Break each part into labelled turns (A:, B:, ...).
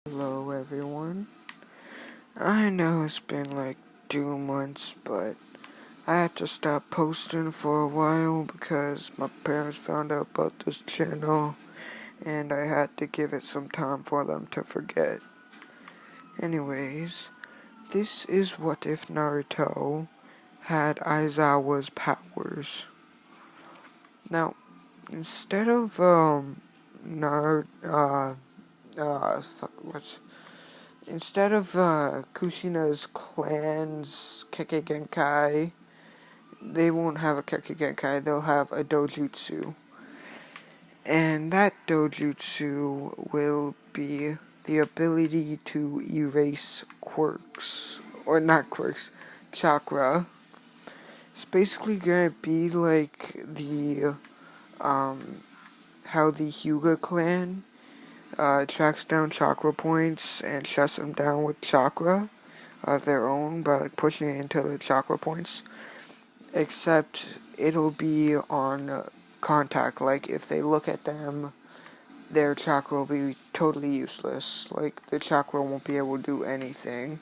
A: Hello everyone. I know it's been like 2 months, but I had to stop posting for a while because my parents found out about this channel and I had to give it some time for them to forget. Anyways, this is what if Naruto had Aizawa's powers. Now, instead of Nar fuck what's Instead of Kushina's clan's Kekkei, they won't have a Kekkei, they'll have a dojutsu. And that dojutsu will be the ability to erase quirks. Or not quirks, chakra. It's basically gonna be like how the Hyuga clan tracks down chakra points and shuts them down with chakra of their own by like pushing it into the chakra points. Except it'll be on contact. Like if they look at them, their chakra will be totally useless. Like the chakra won't be able to do anything.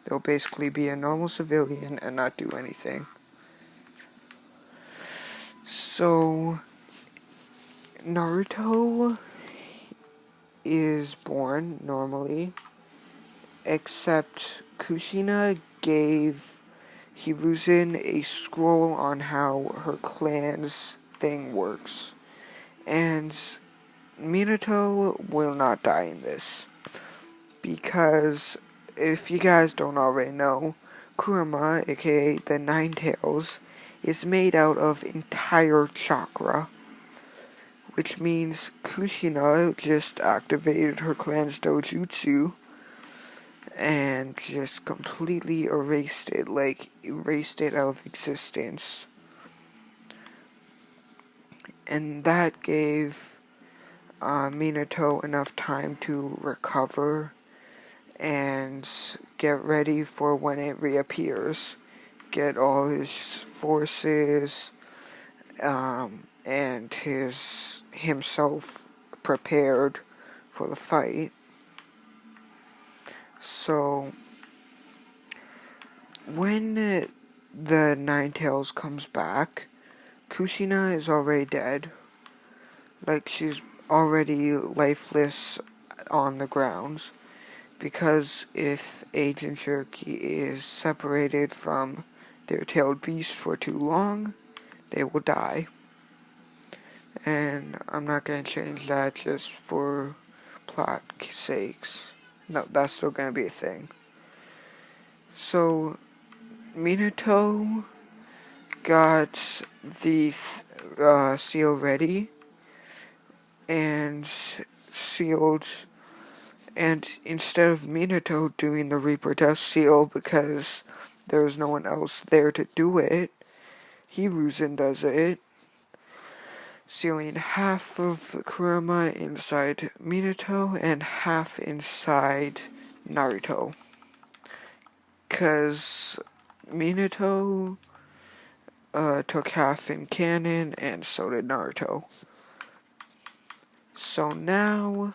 A: They'll basically be a normal civilian and not do anything. So Naruto is born normally, except Kushina gave Hiruzen a scroll on how her clan's thing works. And Minato will not die in this. Because, if you guys don't already know, Kurama, aka the Nine Tails, is made out of entire chakra. Which means Kushina just activated her clan's dojutsu and just completely erased it out of existence. And that gave Minato enough time to recover and get ready for when it reappears. Get all his forces and himself prepared for the fight. So when the Nine Tails comes back, Kushina is already dead. Like, she's already lifeless on the grounds. Because if a Jinchuriki is separated from their tailed beast for too long, they will die. And I'm not going to change that just for plot sakes. No, that's still going to be a thing. So, Minato got the seal ready and sealed, and instead of Minato doing the Reaper Death seal because there was no one else there to do it, Hiruzen does it, sealing half of Kurama inside Minato and half inside Naruto. Because Minato took half in canon, and so did Naruto. So now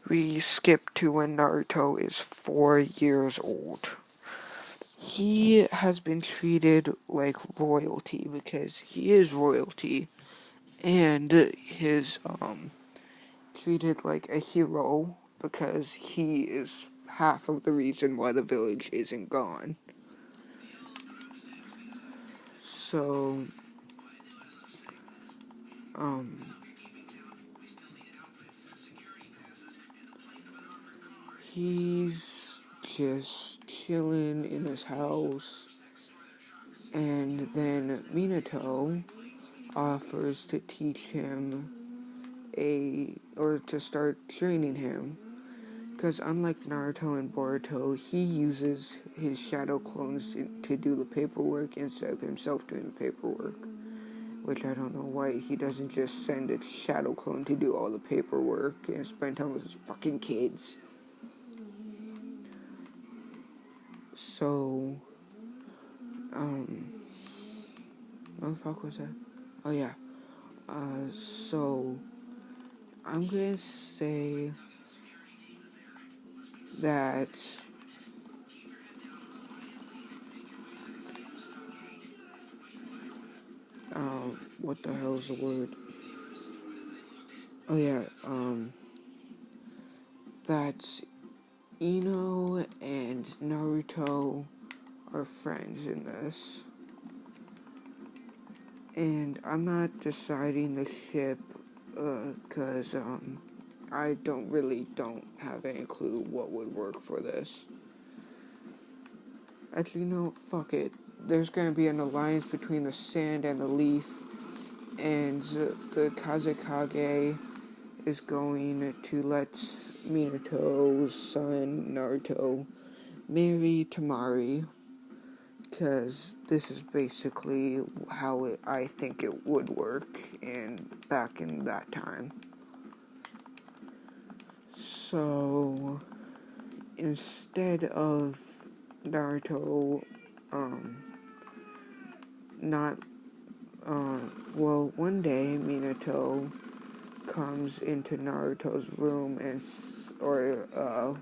A: we skip to when Naruto is 4 years old. He has been treated like royalty because he is royalty, and he's treated like a hero because he is half of the reason why the village isn't gone. So, he's just chilling in his house, and then Minato offers to teach him to start training him. Because unlike Naruto and Boruto, he uses his shadow clones to do the paperwork instead of himself doing the paperwork. Which I don't know why he doesn't just send a shadow clone to do all the paperwork and spend time with his fucking kids. So, what the fuck was that? Oh yeah. So, I'm gonna say that what the hell is the word? Oh yeah, that Ino and Naruto are friends in this. And I'm not deciding the ship, cause, I don't have any clue what would work for this. Actually, no, fuck it. There's gonna be an alliance between the sand and the leaf, and the Kazekage is going to let Minato's son, Naruto, marry Tamari, because this is basically how I think it would work back in that time. So, instead of Naruto, not, one day Minato comes into Naruto's room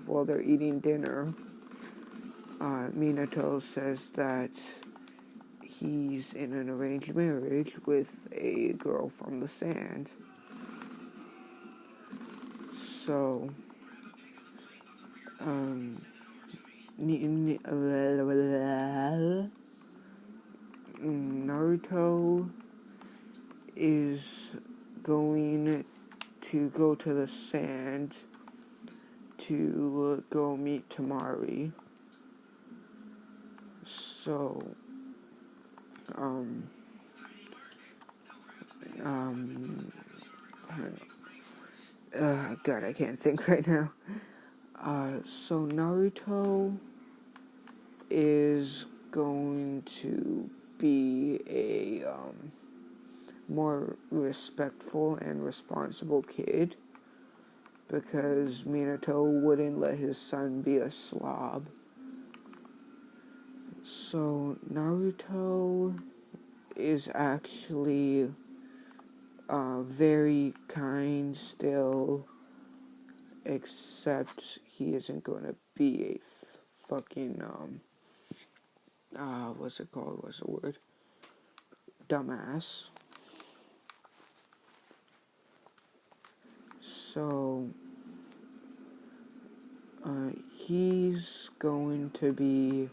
A: while they're eating dinner, Minato says that he's in an arranged marriage with a girl from the sand. So, Naruto is going to go to the sand to go meet Tamari. So, God, I can't think right now. So Naruto is going to be a more respectful and responsible kid, because Minato wouldn't let his son be a slob. So Naruto is actually very kind still, except he isn't going to be a fucking, what's it called? What's the word? Dumbass. So, he's going to be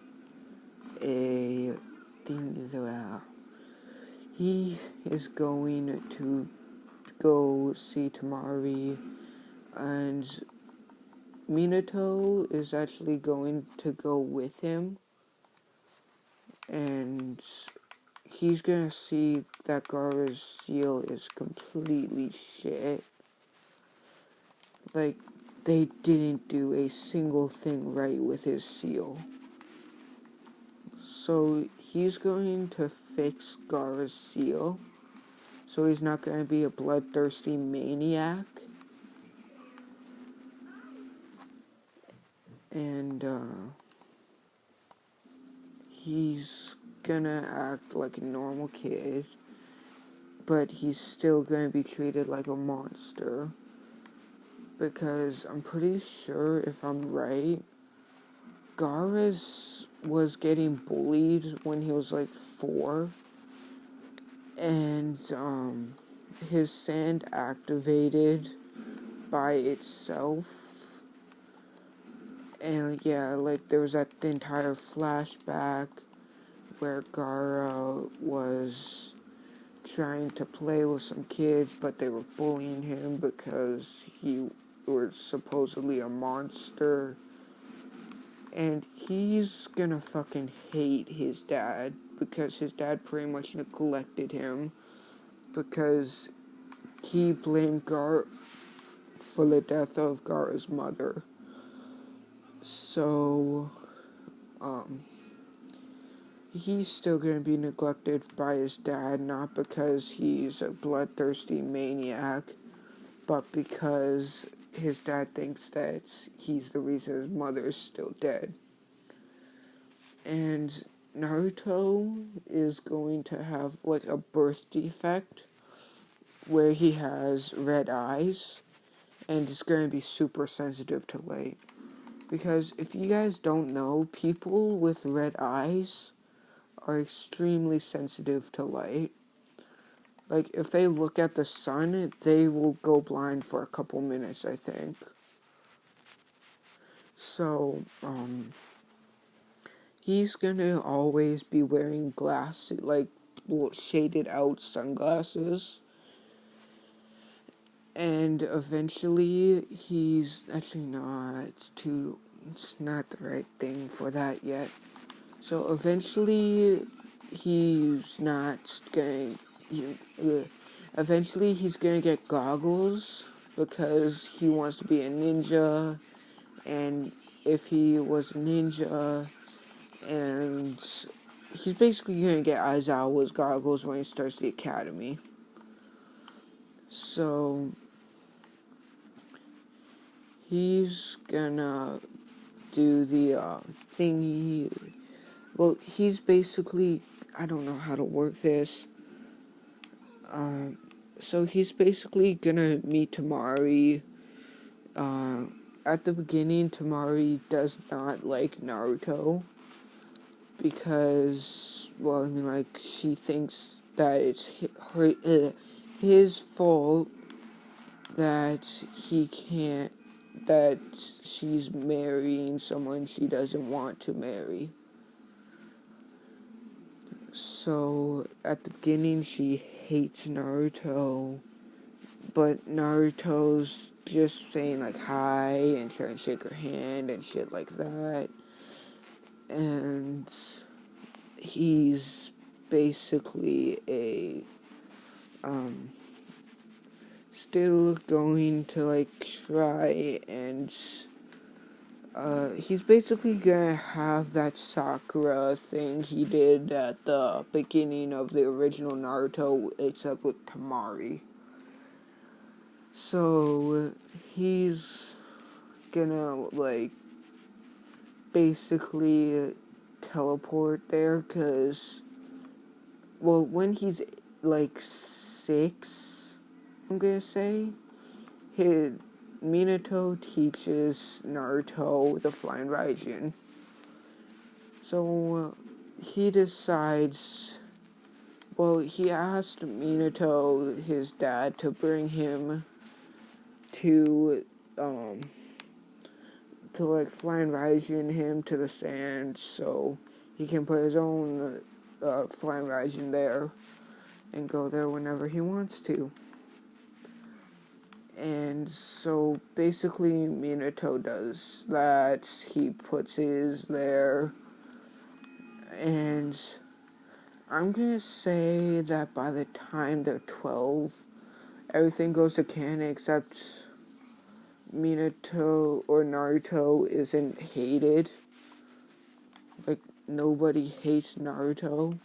A: he is going to go see Tamari, and Minato is actually going to go with him, and he's gonna see that Gaara's seal is completely shit. Like, they didn't do a single thing right with his seal. So he's going to fix Gaara's seal, so he's not going to be a bloodthirsty maniac. And he's gonna act like a normal kid, but he's still gonna be treated like a monster. Because I'm pretty sure, if I'm right, Gaara was getting bullied when he was like 4, and his sand activated by itself. And yeah, like, there was that entire flashback where Gaara was trying to play with some kids, but they were bullying him because he was supposedly a monster. And he's gonna fucking hate his dad, because his dad pretty much neglected him, because he blamed Gaara for the death of Gaara's mother. So, he's still gonna be neglected by his dad, not because he's a bloodthirsty maniac, but because his dad thinks that he's the reason his mother is still dead. And Naruto is going to have, like, a birth defect where he has red eyes, and is going to be super sensitive to light. Because if you guys don't know, people with red eyes are extremely sensitive to light. Like, if they look at the sun, they will go blind for a couple minutes, I think. So, he's gonna always be wearing glasses, like, shaded out sunglasses. And eventually, actually, no, it's not the right thing for that yet. So eventually, he's not going. Eventually, he's gonna get goggles because he wants to be a ninja, and if he was a ninja, and he's basically gonna get aizawas goggles when he starts the academy. So he's gonna do the thingy. Well, he's basically, I don't know how to work this. So he's basically gonna meet Tamari. At the beginning, Tamari does not like Naruto because, well, I mean, like, she thinks that it's his fault that he can't, that she's marrying someone she doesn't want to marry. So, at the beginning, she hates Naruto, but Naruto's just saying, like, hi and trying to shake her hand and shit like that. And he's basically still going to, like, try and, he's basically gonna have that Sakura thing he did at the beginning of the original Naruto, except with Tamari. So, he's gonna, like, basically teleport there, because, well, when he's, like, 6, I'm gonna say, Minato teaches Naruto the Flying Raijin. So, he decides, well, he asked Minato, his dad, to bring him to like, Flying Raijin him to the sand so he can put his own Flying Raijin there and go there whenever he wants to. And so basically Minato does that. He puts his there, and I'm gonna say that by the time they're 12, everything goes to can except Minato or Naruto isn't hated. Like, nobody hates Naruto.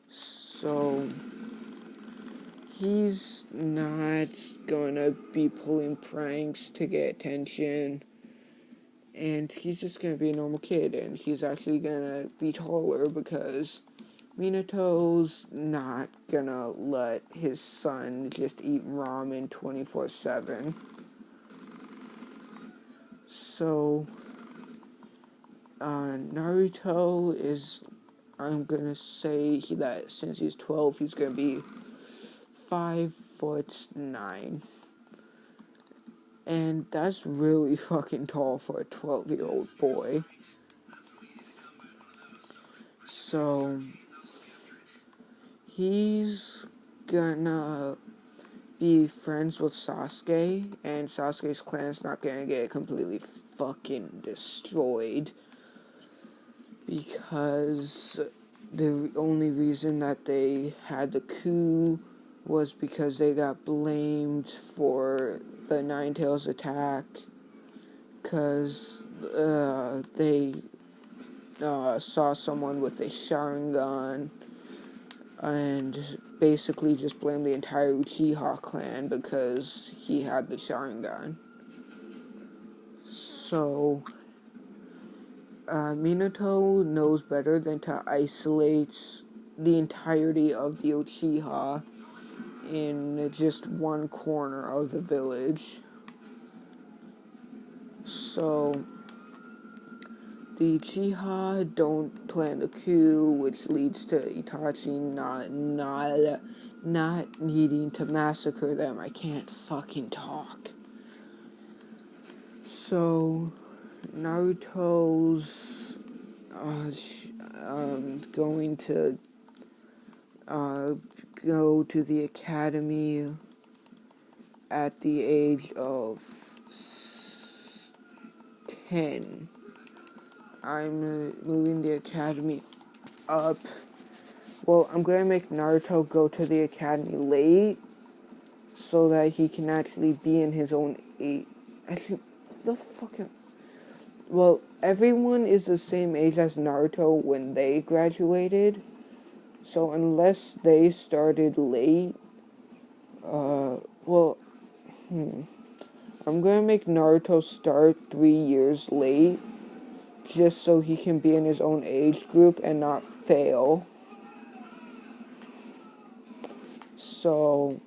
A: So he's not gonna be pulling pranks to get attention. And he's just gonna be a normal kid. And he's actually gonna be taller because Minato's not gonna let his son just eat ramen 24/7. So, Naruto is, I'm gonna say that since he's 12, he's gonna be 5'9". And that's really fucking tall for a 12-year-old boy. So, he's gonna be friends with Sasuke, and Sasuke's clan's not gonna get completely fucking destroyed, because the only reason that they had the coup was because they got blamed for the Nine Tails attack, because they saw someone with a Sharingan and basically just blamed the entire Uchiha clan because he had the Sharingan. So, Minato knows better than to isolate the entirety of the Uchiha in just one corner of the village. So the Uchiha don't plan the coup, which leads to Itachi not needing to massacre them. I can't fucking talk. So Naruto's going to go to the academy at the age of 10. I'm moving the academy up. Well, I'm going to make Naruto go to the academy late so that he can actually be in his own age. Actually, the fucking... Well, everyone is the same age as Naruto when they graduated. So unless they started late, I'm gonna make Naruto start 3 years late, just so he can be in his own age group and not fail. So,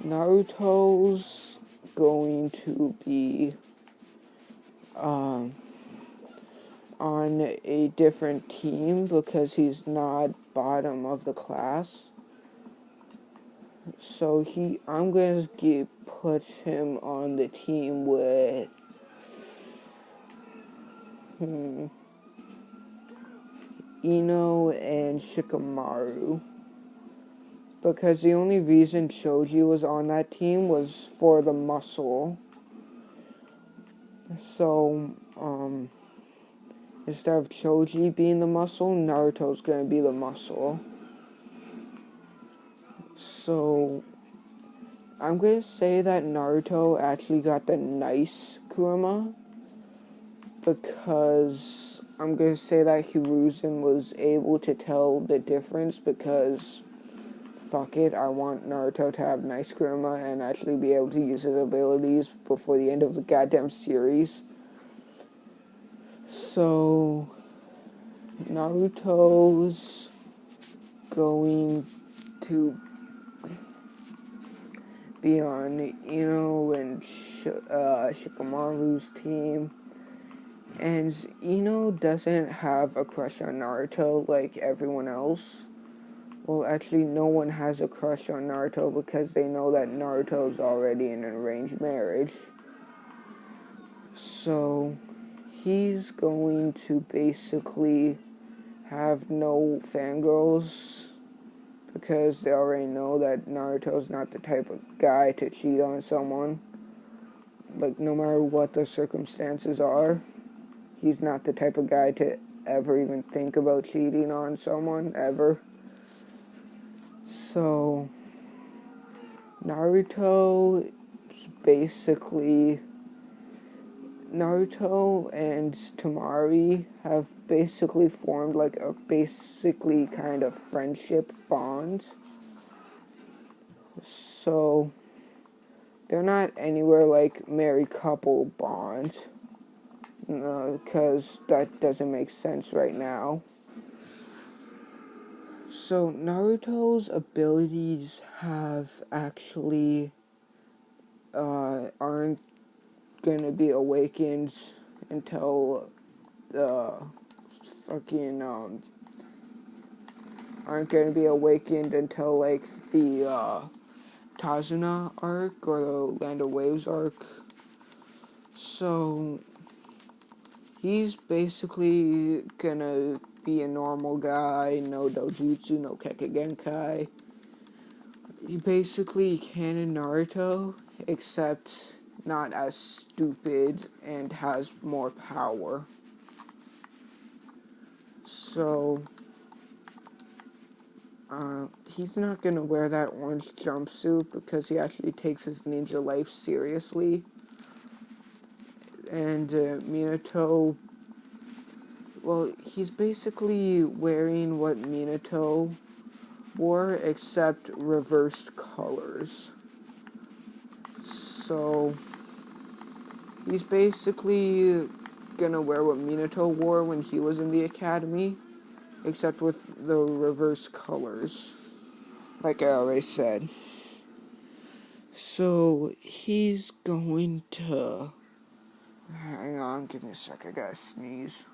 A: Naruto's going to be, on a different team because he's not bottom of the class. So I'm going to put him on the team with, Ino and Shikamaru. Because the only reason Choji was on that team was for the muscle. So, instead of Choji being the muscle, Naruto's gonna be the muscle. So, I'm gonna say that Naruto actually got the nice Kurama, because I'm gonna say that Hiruzen was able to tell the difference, because fuck it, I want Naruto to have nice Kurama and actually be able to use his abilities before the end of the goddamn series. So, Naruto's going to be on Ino and Shikamaru's team. And Ino doesn't have a crush on Naruto like everyone else. Well, actually, no one has a crush on Naruto because they know that Naruto's already in an arranged marriage. So, he's going to basically have no fangirls because they already know that Naruto's not the type of guy to cheat on someone. Like, no matter what the circumstances are, he's not the type of guy to ever even think about cheating on someone, ever. So, Naruto and Tamari have basically formed like a basically kind of friendship bond. So, they're not anywhere like married couple bond, because that doesn't make sense right now. So, Naruto's abilities have actually, aren't gonna be awakened until like the Tazuna arc or the Land of Waves arc. So he's basically gonna be a normal guy, no dojutsu, no kekkei. He basically canon Naruto, except not as stupid and has more power. So, he's not gonna wear that orange jumpsuit because he actually takes his ninja life seriously. And Minato, well, he's basically wearing what Minato wore, except reversed colors. So, he's basically gonna wear what Minato wore when he was in the academy, except with the reverse colors, like I already said. So, he's going to Give me a sec, I gotta sneeze.